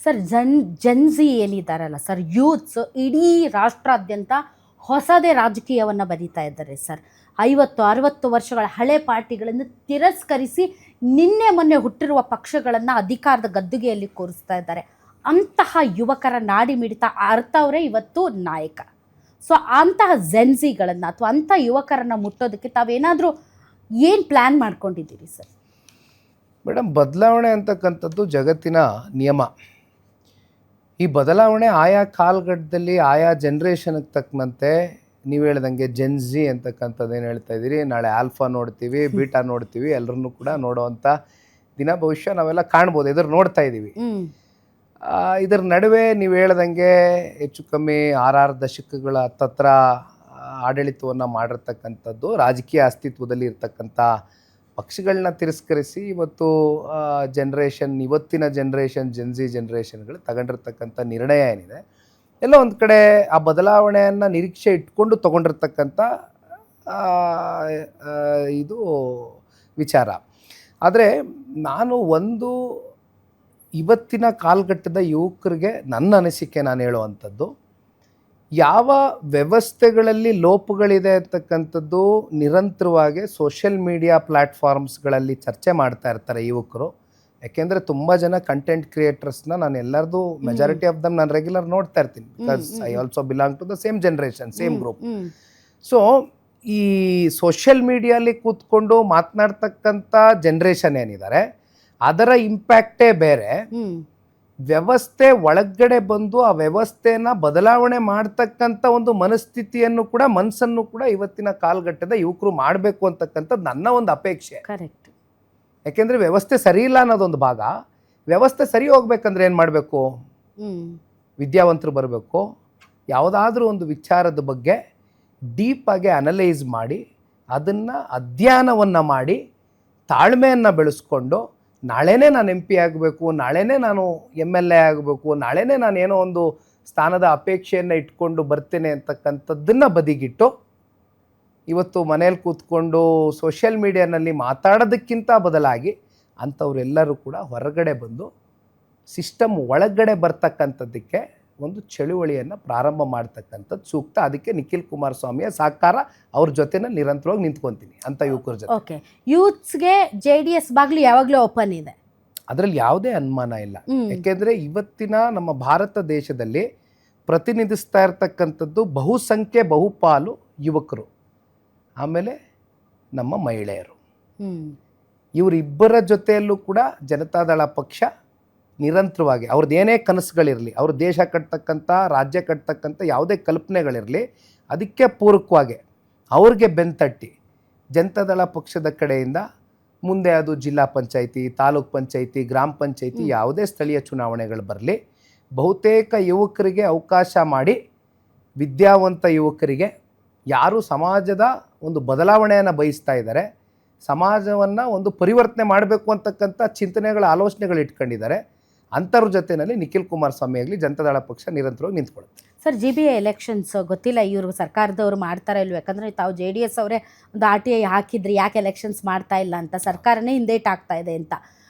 Sir ಜನ್ಜಿ ಏನಿದ್ದಾರಲ್ಲ sir, youths ಇಡೀ ರಾಷ್ಟ್ರಾದ್ಯಂತ ಹೊಸದೇ ರಾಜಕೀಯವನ್ನು ಬರೀತಾ ಇದ್ದಾರೆ ಸರ್. 50-60 ವರ್ಷಗಳ ಹಳೆ ಪಾರ್ಟಿಗಳನ್ನು ತಿರಸ್ಕರಿಸಿ ನಿನ್ನೆ ಮೊನ್ನೆ ಹುಟ್ಟಿರುವ ಪಕ್ಷಗಳನ್ನು ಅಧಿಕಾರದ ಗದ್ದುಗೆಯಲ್ಲಿ ಕೂರಿಸ್ತಾ ಇದ್ದಾರೆ. ಅಂತಹ ಯುವಕರ ನಾಡಿ ಮಿಡಿತ ಅರ್ಥವರೇ ಇವತ್ತು ನಾಯಕ. ಸೊ ಅಂತಹ ಜೆನ್ಸಿಗಳನ್ನು ಅಥವಾ ಅಂಥ ಯುವಕರನ್ನು ಮುಟ್ಟೋದಕ್ಕೆ ತಾವೇನಾದರೂ ಏನು ಪ್ಲ್ಯಾನ್ ಮಾಡ್ಕೊಂಡಿದ್ದೀರಿ ಸರ್? ಮೇಡಮ್, ಬದಲಾವಣೆ ಅಂತಕ್ಕಂಥದ್ದು ಜಗತ್ತಿನ ನಿಯಮ. ಈ ಬದಲಾವಣೆ ಆಯಾ ಕಾಲಘಟ್ಟದಲ್ಲಿ ಆಯಾ ಜನ್ರೇಷನ್ಗೆ ತಕ್ಕಂತೆ ನೀವು ಹೇಳ್ದಂಗೆ ಜೆನ್ಜಿ ಅಂತಕ್ಕಂಥದ್ದು ಏನು ಹೇಳ್ತಾ ಇದ್ದೀರಿ, ನಾಳೆ ಆಲ್ಫಾ ನೋಡ್ತೀವಿ, ಬೀಟಾ ನೋಡ್ತೀವಿ, ಎಲ್ಲರನ್ನೂ ಕೂಡ ನೋಡುವಂಥ ದಿನ ಭವಿಷ್ಯ ನಾವೆಲ್ಲ ಕಾಣ್ಬೋದು, ಎದುರು ನೋಡ್ತಾ ಇದ್ದೀವಿ. ಇದರ ನಡುವೆ ನೀವು ಹೇಳ್ದಂಗೆ ಹೆಚ್ಚು ಕಮ್ಮಿ 6 ದಶಕಗಳ ಹತ್ತತ್ರ ಆಡಳಿತವನ್ನು ಮಾಡಿರ್ತಕ್ಕಂಥದ್ದು, ರಾಜಕೀಯ ಅಸ್ತಿತ್ವದಲ್ಲಿ ಇರ್ತಕ್ಕಂಥ ಪಕ್ಷಗಳನ್ನ ತಿರಸ್ಕರಿಸಿ ಇವತ್ತು ಇವತ್ತಿನ ಜೆನ್ಜಿ ಜನ್ರೇಷನ್ಗಳು ತಗೊಂಡಿರ್ತಕ್ಕಂಥ ನಿರ್ಣಯ ಏನಿದೆ, ಎಲ್ಲ ಒಂದು ಕಡೆ ಆ ಬದಲಾವಣೆಯನ್ನು ನಿರೀಕ್ಷೆ ಇಟ್ಕೊಂಡು ತೊಗೊಂಡಿರ್ತಕ್ಕಂಥ ಇದು ವಿಚಾರ. ಆದರೆ ನಾನು ಇವತ್ತಿನ ಕಾಲಘಟ್ಟದ ಯುವಕರಿಗೆ ನನ್ನ ಅನಿಸಿಕೆ ನಾನು ಹೇಳುವಂಥದ್ದು, ಯಾವ ವ್ಯವಸ್ಥೆಗಳಲ್ಲಿ ಲೋಪಗಳಿದೆ ಅಂತಕ್ಕಂಥದ್ದು ನಿರಂತರವಾಗಿ ಸೋಷಿಯಲ್ ಮೀಡಿಯಾ ಪ್ಲ್ಯಾಟ್ಫಾರ್ಮ್ಸ್ಗಳಲ್ಲಿ ಚರ್ಚೆ ಮಾಡ್ತಾ ಇರ್ತಾರೆ ಯುವಕರು. ಯಾಕೆಂದರೆ ತುಂಬ ಜನ ಕಂಟೆಂಟ್ ಕ್ರಿಯೇಟರ್ಸ್ನ ನಾನು ಎಲ್ಲರದು ಮೆಜಾರಿಟಿ ಆಫ್ ದಮ್ ನಾನು ರೆಗ್ಯುಲರ್ ನೋಡ್ತಾ ಇರ್ತೀನಿ, because I also belong to the same generation, same group. So ಈ ಸೋಷಿಯಲ್ ಮೀಡಿಯಲ್ಲಿ ಕೂತ್ಕೊಂಡು ಮಾತನಾಡ್ತಕ್ಕಂಥ ಜನ್ರೇಷನ್ ಏನಿದ್ದಾರೆ ಅದರ ಇಂಪ್ಯಾಕ್ಟೇ ಬೇರೆ. ವ್ಯವಸ್ಥೆ ಒಳಗಡೆ ಬಂದು ಆ ವ್ಯವಸ್ಥೆನ ಬದಲಾವಣೆ ಮಾಡ್ತಕ್ಕಂಥ ಒಂದು ಮನಸ್ಸನ್ನು ಕೂಡ ಇವತ್ತಿನ ಕಾಲಘಟ್ಟದ ಯುವಕರು ಮಾಡಬೇಕು ಅಂತಕ್ಕಂಥದ್ದು ನನ್ನ ಒಂದು ಅಪೇಕ್ಷೆ. ಕರೆಕ್ಟ್. ಯಾಕೆಂದರೆ ವ್ಯವಸ್ಥೆ ಸರಿ ಇಲ್ಲ ಅನ್ನೋದೊಂದು ಭಾಗ. ವ್ಯವಸ್ಥೆ ಸರಿ ಹೋಗ್ಬೇಕಂದ್ರೆ ಏನು ಮಾಡಬೇಕು? ವಿದ್ಯಾವಂತರು ಬರಬೇಕು, ಯಾವುದಾದ್ರೂ ಒಂದು ವಿಚಾರದ ಬಗ್ಗೆ ಡೀಪಾಗಿ ಅನಲೈಸ್ ಮಾಡಿ ಅದನ್ನು ಅಧ್ಯಯನವನ್ನು ಮಾಡಿ ತಾಳ್ಮೆಯನ್ನು ಬೆಳೆಸ್ಕೊಂಡು ನಾಳೆನೇ ನಾನು MP ಆಗಬೇಕು, ನಾಳೆನೇ ನಾನು MLA ಆಗಬೇಕು, ನಾಳೆನೇ ನಾನು ಏನೋ ಒಂದು ಸ್ಥಾನದ ಅಪೇಕ್ಷೆಯನ್ನು ಇಟ್ಕೊಂಡು ಬರ್ತೇನೆ ಅಂತಕ್ಕಂಥದ್ದನ್ನು ಬದಿಗಿಟ್ಟು ಇವತ್ತು ಮನೇಲಿ ಕೂತ್ಕೊಂಡು ಸೋಷಿಯಲ್ ಮೀಡಿಯಾನಲ್ಲಿ ಮಾತಾಡೋದಕ್ಕಿಂತ ಬದಲಾಗಿ ಅಂಥವರೆಲ್ಲರೂ ಕೂಡ ಹೊರಗಡೆ ಬಂದು ಸಿಸ್ಟಮ್ ಒಳಗಡೆ ಬರ್ತಕ್ಕಂಥದ್ದಕ್ಕೆ ಒಂದು ಚಳುವಳಿಯನ್ನು ಪ್ರಾರಂಭ ಮಾಡ್ತಕ್ಕಂಥದ್ದು ಸೂಕ್ತ. ಅದಕ್ಕೆ ನಿಖಿಲ್ ಕುಮಾರಸ್ವಾಮಿಯ ಸಹಕಾರ ಅವ್ರ ಜೊತೆನ ನಿರಂತರವಾಗಿ ನಿಂತ್ಕೊತೀನಿ ಅಂತ ಯುವಕರ ಜೊತೆ. ಓಕೆ, ಯೂತ್ಸ್ಗೆ JDS ಬಾಗಿಲು ಯಾವಾಗಲೂ ಓಪನ್ ಇದೆ, ಅದರಲ್ಲಿ ಯಾವುದೇ ಅನುಮಾನ ಇಲ್ಲ. ಯಾಕೆಂದರೆ ಇವತ್ತಿನ ನಮ್ಮ ಭಾರತ ದೇಶದಲ್ಲಿ ಪ್ರತಿನಿಧಿಸ್ತಾ ಇರ್ತಕ್ಕಂಥದ್ದು ಬಹುಪಾಲು ಯುವಕರು, ಆಮೇಲೆ ನಮ್ಮ ಮಹಿಳೆಯರು. ಇವರಿಬ್ಬರ ಜೊತೆಯಲ್ಲೂ ಕೂಡ ಜನತಾದಳ ಪಕ್ಷ ನಿರಂತರವಾಗಿ ಅವ್ರದ್ದು ಏನೇ ಕನಸುಗಳಿರಲಿ, ಅವ್ರ ದೇಶ ಕಟ್ತಕ್ಕಂಥ ರಾಜ್ಯ ಕಟ್ತಕ್ಕಂಥ ಯಾವುದೇ ಕಲ್ಪನೆಗಳಿರಲಿ, ಅದಕ್ಕೆ ಪೂರಕವಾಗಿ ಅವ್ರಿಗೆ ಬೆಂತಟ್ಟಿ ಜನತಾದಳ ಪಕ್ಷದ ಕಡೆಯಿಂದ ಮುಂದೆ ಅದು ಜಿಲ್ಲಾ ಪಂಚಾಯಿತಿ, ತಾಲೂಕ್ ಪಂಚಾಯಿತಿ, ಗ್ರಾಮ ಪಂಚಾಯಿತಿ ಯಾವುದೇ ಸ್ಥಳೀಯ ಚುನಾವಣೆಗಳು ಬರಲಿ, ಬಹುತೇಕ ಯುವಕರಿಗೆ ಅವಕಾಶ ಮಾಡಿ, ವಿದ್ಯಾವಂತ ಯುವಕರಿಗೆ ಯಾರು ಸಮಾಜದ ಒಂದು ಬದಲಾವಣೆಯನ್ನು ಬಯಸ್ತಾ ಇದ್ದಾರೆ, ಸಮಾಜವನ್ನು ಒಂದು ಪರಿವರ್ತನೆ ಮಾಡಬೇಕು ಅಂತಕ್ಕಂಥ ಆಲೋಚನೆಗಳು ಇಟ್ಕೊಂಡಿದ್ದಾರೆ, ಅಂಥವ್ರ ಜೊತೆಯಲ್ಲಿ ನಿಖಿಲ್ ಕುಮಾರಸ್ವಾಮಿ ಆಗಲಿ ಜನತಾದಳ ಪಕ್ಷ ನಿರಂತರವಾಗಿ ನಿಂತ್ಕೊಳ್ಳುತ್ತೆ. ಸರ್, GBA ಎಲೆಕ್ಷನ್ಸ್ ಗೊತ್ತಿಲ್ಲ ಇವರು ಸರ್ಕಾರದವರು ಮಾಡ್ತಾರೆ ಇಲ್ವ, ಯಾಕಂದರೆ ತಾವು JDS ಅವರೇ ಒಂದು RTI ಹಾಕಿದ್ರಿ ಯಾಕೆ ಎಲೆಕ್ಷನ್ಸ್ ಮಾಡ್ತಾ ಇಲ್ಲ ಅಂತ, ಸರ್ಕಾರನೇ ಹಿಂದೇಟ್ ಆಗ್ತಾ ಇದೆ ಅಂತ.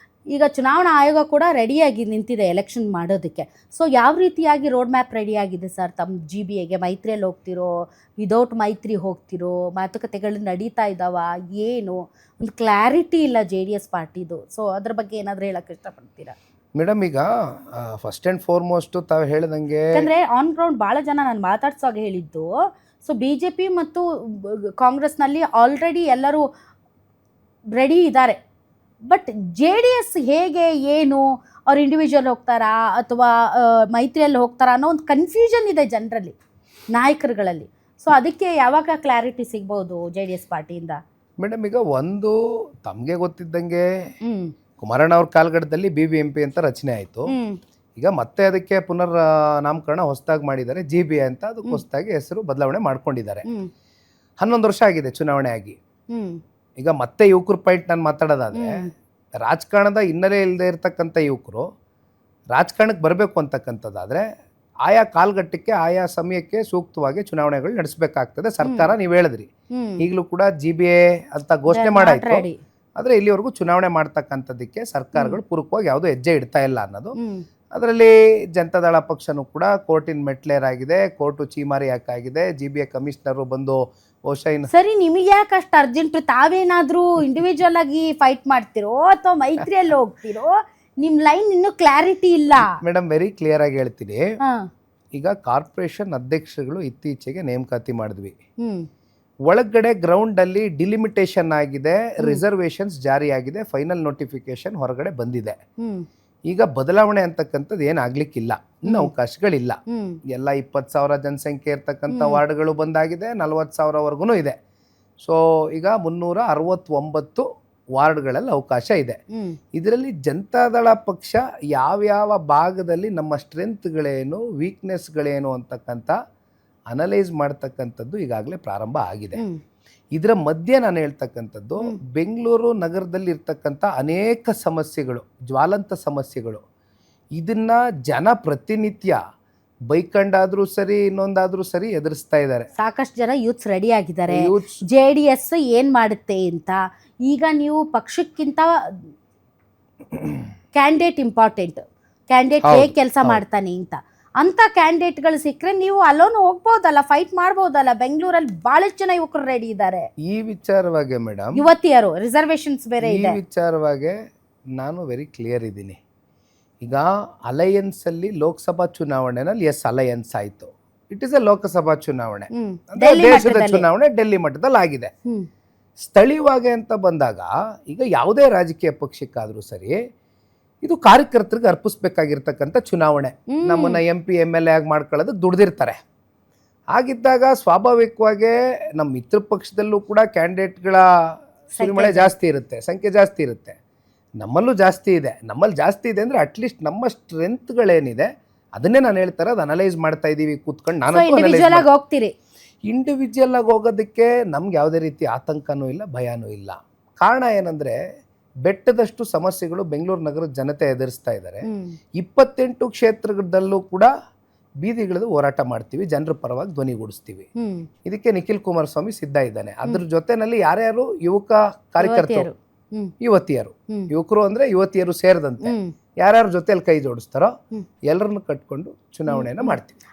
ಈಗ ಚುನಾವಣಾ ಆಯೋಗ ಕೂಡ ರೆಡಿಯಾಗಿ ನಿಂತಿದೆ ಎಲೆಕ್ಷನ್ ಮಾಡೋದಕ್ಕೆ. ಸೊ ಯಾವ ರೀತಿಯಾಗಿ ರೋಡ್ ಮ್ಯಾಪ್ ರೆಡಿಯಾಗಿದೆ ಸರ್ ತಮ್ಮ GBAಗೆ? ಮೈತ್ರಿಯಲ್ಲಿ ಹೋಗ್ತಿರೋ, ವಿದೌಟ್ ಮೈತ್ರಿ ಹೋಗ್ತಿರೋ, ಮಾತುಕತೆಗಳು ನಡೀತಾ ಇದ್ದಾವ, ಏನು ಒಂದು ಕ್ಲಾರಿಟಿ ಇಲ್ಲ JDS ಪಾರ್ಟಿದು. ಸೊ ಅದ್ರ ಬಗ್ಗೆ ಏನಾದರೂ ಹೇಳಕ್ಕೆ ಇಷ್ಟಪಡ್ತೀರಾ? ಮೇಡಮ್, ಈಗ ಫಸ್ಟ್ ಆ್ಯಂಡ್ ಫಾರ್ಮೋಸ್ಟು ತಾವು ಹೇಳ್ದಂಗೆ, ಯಾಕಂದರೆ ಆನ್ ಗ್ರೌಂಡ್ ಭಾಳ ಜನ ನಾನು ಮಾತಾಡ್ಸೋವಾಗ ಹೇಳಿದ್ದು, ಸೊ BJP ಮತ್ತು ಕಾಂಗ್ರೆಸ್ನಲ್ಲಿ ಆಲ್ರೆಡಿ ಎಲ್ಲರೂ ರೆಡಿ ಇದ್ದಾರೆ, ಬಟ್ JDS ಹೇಗೆ, ಏನು ಅವ್ರು ಇಂಡಿವಿಜುವಲ್ ಹೋಗ್ತಾರಾ ಅಥವಾ ಮೈತ್ರಿಯಲ್ಲಿ ಹೋಗ್ತಾರಾ ಅನ್ನೋ ಒಂದು ಕನ್ಫ್ಯೂಷನ್ ಇದೆ ಜನರಲ್ಲಿ, ನಾಯಕರುಗಳಲ್ಲಿ. ಸೊ ಅದಕ್ಕೆ ಯಾವಾಗ ಕ್ಲಾರಿಟಿ ಸಿಗ್ಬೋದು JDS ಪಾರ್ಟಿಯಿಂದ? ಮೇಡಮ್, ಈಗ ಒಂದು ತಮಗೆ ಗೊತ್ತಿದ್ದಂಗೆ ಕುಮಾರಣ್ಣ ಅವ್ರ ಕಾಲಘಟ್ಟದಲ್ಲಿ BBMP ಅಂತ ರಚನೆ ಆಯಿತು. ಈಗ ಮತ್ತೆ ಅದಕ್ಕೆ ಪುನರ್ ನಾಮಕರಣ ಹೊಸದಾಗಿ ಮಾಡಿದ್ದಾರೆ, GBA ಅಂತ. ಅದಕ್ಕೆ ಹೊಸದಾಗಿ ಹೆಸರು ಬದಲಾವಣೆ ಮಾಡ್ಕೊಂಡಿದ್ದಾರೆ. 11 ವರ್ಷ ಆಗಿದೆ ಚುನಾವಣೆ ಆಗಿ. ಈಗ ಮತ್ತೆ ಯುವಕರ ಪಾಯಿಂಟ್ ನಾನು ಮಾತಾಡೋದಾದರೆ, ರಾಜಕಾರಣದ ಹಿನ್ನೆಲೆ ಇಲ್ಲದೆ ಇರತಕ್ಕಂಥ ಯುವಕರು ರಾಜಕಾರಣಕ್ಕೆ ಬರಬೇಕು ಅಂತಕ್ಕಂಥದ್ದಾದರೆ ಆಯಾ ಕಾಲಘಟ್ಟಕ್ಕೆ ಆಯಾ ಸಮಯಕ್ಕೆ ಸೂಕ್ತವಾಗಿ ಚುನಾವಣೆಗಳು ನಡೆಸಬೇಕಾಗ್ತದೆ. ಸರ್ಕಾರ ನೀವು ಹೇಳಿದ್ರಿ, ಈಗಲೂ ಕೂಡ GBA ಅಂತ ಘೋಷಣೆ ಮಾಡಾಯ್ತು, ಆದರೆ ಇಲ್ಲಿವರೆಗೂ ಚುನಾವಣೆ ಮಾಡ್ತಕ್ಕಂಥದ್ದಕ್ಕೆ ಸರ್ಕಾರಗಳು ಪೂರಕವಾಗಿ ಯಾವುದೋ ಹೆಜ್ಜೆ ಇಡ್ತಾ ಇಲ್ಲ ಅನ್ನೋದು ಅದರಲ್ಲಿ ಜನತಾದಳ ಪಕ್ಷನೂ ಕೂಡ ಕೋರ್ಟಿನ ಮೆಟ್ಲೇರಾಗಿದೆ, ಕೋರ್ಟು ಚೀಮಾರಿ ಹಾಕಾಗಿದೆ, GBA ಕಮಿಷನರು ಬಂದು ಬಹುಶಃ ಸರಿ, ನಿಮಗೆ ಯಾಕೆ ಅಷ್ಟು ಅರ್ಜೆಂಟ್? ತಾವೇನಾದ್ರೂ ಇಂಡಿವಿಜುವಲ್ ಆಗಿ ಫೈಟ್ ಮಾಡ್ತಿರೋ ಅಥವಾ ಮೈತ್ರಿಯಲ್ಲಿ ಹೋಗ್ತಿರೋ? ನಿಮ್ ಲೈನ್ ಇನ್ನೂ ಕ್ಲಾರಿಟಿ ಇಲ್ಲ. ಮೇಡಮ್ ವೆರಿ ಕ್ಲಿಯರ್ ಆಗಿ ಹೇಳ್ತೀನಿ. ಹಾ. ಈಗ ಕಾರ್ಪೊರೇಷನ್ ಅಧ್ಯಕ್ಷರುಗಳು ಇತ್ತೀಚೆಗೆ ನೇಮಕಾತಿ ಮಾಡಿದ್ವಿ. ಹ್ಮ್ ಒಳಗಡೆ ಗ್ರೌಂಡ್ ಅಲ್ಲಿ ಡಿಲಿಮಿಟೇಷನ್ ಆಗಿದೆ, ರಿಸರ್ವೇಶನ್ಸ್ ಜಾರಿ ಆಗಿದೆ, ಫೈನಲ್ ನೋಟಿಫಿಕೇಶನ್ ಹೊರಗಡೆ ಬಂದಿದೆ. ಹ್ಮ್ ಈಗ ಬದಲಾವಣೆ ಅಂತಕ್ಕಂಥದ್ದು ಏನಾಗ್ಲಿಕ್ಕಿಲ್ಲ, ಇನ್ನು ಅವಕಾಶಗಳಿಲ್ಲ. ಹ್ಮ್ ಎಲ್ಲ 20,000 ಜನಸಂಖ್ಯೆ ಇರ್ತಕ್ಕಂಥ ವಾರ್ಡ್ಗಳು ಬಂದಾಗಿದೆ, 40,000ವರೆಗೂ ಇದೆ. ಸೊ ಈಗ 369 ವಾರ್ಡ್ಗಳಲ್ಲಿ ಅವಕಾಶ ಇದೆ. ಹ್ಮ್ ಇದರಲ್ಲಿ ಜನತಾದಳ ಪಕ್ಷ ಯಾವ್ಯಾವ ಭಾಗದಲ್ಲಿ ನಮ್ಮ ಸ್ಟ್ರೆಂತ್ಗಳೇನು, ವೀಕ್ನೆಸ್ಗಳೇನು ಅಂತಕ್ಕಂಥ ಅನಲೈಸ್ ಮಾಡ್ತಕ್ಕಂಥದ್ದು ಈಗಾಗಲೇ ಪ್ರಾರಂಭ ಆಗಿದೆ. ಹ್ಮ್ ಇದರ ಮಧ್ಯೆ ನಾನು ಹೇಳ್ತಕ್ಕಂಥದ್ದು, ಬೆಂಗಳೂರು ನಗರದಲ್ಲಿ ಇರ್ತಕ್ಕಂಥ ಅನೇಕ ಸಮಸ್ಯೆಗಳು, ಜ್ವಾಲಂತ ಸಮಸ್ಯೆಗಳು, ಇದನ್ನ ಜನ ಪ್ರತಿನಿತ್ಯ ಬೈಕಂಡಾದ್ರೂ ಸರಿ ಇನ್ನೊಂದಾದ್ರೂ ಸರಿ ಎದುರಿಸ್ತಾ ಇದ್ದಾರೆ. ಸಾಕಷ್ಟು ಜನ ಯೂತ್ಸ್ ರೆಡಿ ಆಗಿದ್ದಾರೆ. ಯೂತ್ಸ್ JDS ಏನ್ ಮಾಡುತ್ತೆ ಅಂತ. ಈಗ ನೀವು ಪಕ್ಷಕ್ಕಿಂತ ಕ್ಯಾಂಡಿಡೇಟ್ ಇಂಪಾರ್ಟೆಂಟ್. ಕ್ಯಾಂಡಿಡೇಟ್ ಹೇಗೆ ಕೆಲಸ ಮಾಡ್ತಾನೆ ಅಂತ ಕ್ಯಾಂಡಿಡೇಟ್ಗಳು ಸಿಕ್ಕರೆ ನೀವು ಅಲ್ಲೋನು ಹೋಗ್ಬೋದಲ್ಲ, ಫೈಟ್ ಮಾಡ್ಬೋದಲ್ಲ. ಬೆಂಗಳೂರಲ್ಲಿ ಬಹಳಷ್ಟು ಜನ ಯುವಕರು ರೆಡಿ ಇದ್ದಾರೆ. ಈ ವಿಚಾರವಾಗಿ ಮೇಡಮ್, ಯುವತಿಯರು ರಿಸರ್ವೇಶನ್ಸ್ ಬೇರೆ ಈ ಇದೆ. ವಿಚಾರವಾಗಿ ನಾನು ವೆರಿ ಕ್ಲಿಯರ್ ಇದ್ದೀನಿ. ಈಗ ಅಲಯನ್ಸ್ ಅಲ್ಲಿ ಲೋಕಸಭಾ ಚುನಾವಣೆನಲ್ಲಿ ಅಲಯನ್ಸ್ ಆಯಿತು, ಇಟ್ ಇಸ್ ಎ ಲೋಕಸಭಾ ಚುನಾವಣೆ. ಅಂದ್ರೆ ದೇಶದ ಚುನಾವಣೆ ಡೆಲ್ಲಿ ಮಟ್ಟದಲ್ಲಿ ಆಗಿದೆ. ಸ್ಥಳೀಯವಾಗಿ ಅಂತ ಬಂದಾಗ ಈಗ ಯಾವುದೇ ರಾಜಕೀಯ ಪಕ್ಷಕ್ಕಾದ್ರೂ ಸರಿ ಇದು ಕಾರ್ಯಕರ್ತರಿಗೆ ಅರ್ಪಿಸ್ಬೇಕಾಗಿರ್ತಕ್ಕಂಥ ಚುನಾವಣೆ. ನಮ್ಮನ್ನ MP MLA ಆಗಿ ಮಾಡ್ಕೊಳ್ಳೋದಕ್ಕೆ ದುಡ್ದಿರ್ತಾರೆ. ಹಾಗಿದ್ದಾಗ ಸ್ವಾಭಾವಿಕವಾಗಿ ನಮ್ಮ ಮಿತ್ರ ಪಕ್ಷದಲ್ಲೂ ಕೂಡ ಕ್ಯಾಂಡಿಡೇಟ್ಗಳ ಸುರಿಮಳೆ ಜಾಸ್ತಿ ಇರುತ್ತೆ, ಸಂಖ್ಯೆ ಜಾಸ್ತಿ ಇರುತ್ತೆ. ನಮ್ಮಲ್ಲೂ ಜಾಸ್ತಿ ಇದೆ. ನಮ್ಮಲ್ಲಿ ಜಾಸ್ತಿ ಇದೆ ಅಂದ್ರೆ ಅಟ್ಲೀಸ್ಟ್ ನಮ್ಮ ಸ್ಟ್ರೆಂತ್ಗಳೇನಿದೆ ಅದನ್ನೇ ನಾನು ಹೇಳ್ತಾರೆ, ಅದು ಅನಲೈಸ್ ಮಾಡ್ತಾ ಇದ್ದೀವಿ ಕೂತ್ಕೊಂಡು. ನಾನು ಹೋಗ್ತೀರಿ ಇಂಡಿವಿಜುವಲ್ ಆಗಿ ಹೋಗೋದಕ್ಕೆ ನಮ್ಗೆ ಯಾವುದೇ ರೀತಿ ಆತಂಕನೂ ಇಲ್ಲ, ಭಯನೂ ಇಲ್ಲ. ಕಾರಣ ಏನಂದ್ರೆ ಬೆಟ್ಟದಷ್ಟು ಸಮಸ್ಯೆಗಳು ಬೆಂಗಳೂರು ನಗರದ ಜನತೆ ಎದುರಿಸ್ತಾ ಇದ್ದಾರೆ. 28 ಕ್ಷೇತ್ರದಲ್ಲೂ ಕೂಡ ಬೀದಿಗಿಳಿದು ಹೋರಾಟ ಮಾಡ್ತೀವಿ, ಜನರ ಪರವಾಗಿ ಧ್ವನಿಗೂಡಿಸ್ತೀವಿ. ಇದಕ್ಕೆ ನಿಖಿಲ್ ಕುಮಾರಸ್ವಾಮಿ ಸಿದ್ಧ ಇದ್ದಾನೆ. ಅದ್ರ ಜೊತೆನಲ್ಲಿ ಯಾರ್ಯಾರು ಯುವಕ ಕಾರ್ಯಕರ್ತರು, ಯುವತಿಯರು, ಯುವಕರು ಅಂದ್ರೆ ಯುವತಿಯರು ಸೇರಿದಂತೆ ಯಾರ್ಯಾರ ಜೊತೆಯಲ್ಲಿ ಕೈ ಜೋಡಿಸ್ತಾರೋ ಎಲ್ಲರನ್ನು ಕಟ್ಕೊಂಡು ಚುನಾವಣೆಯನ್ನ ಮಾಡ್ತೀವಿ.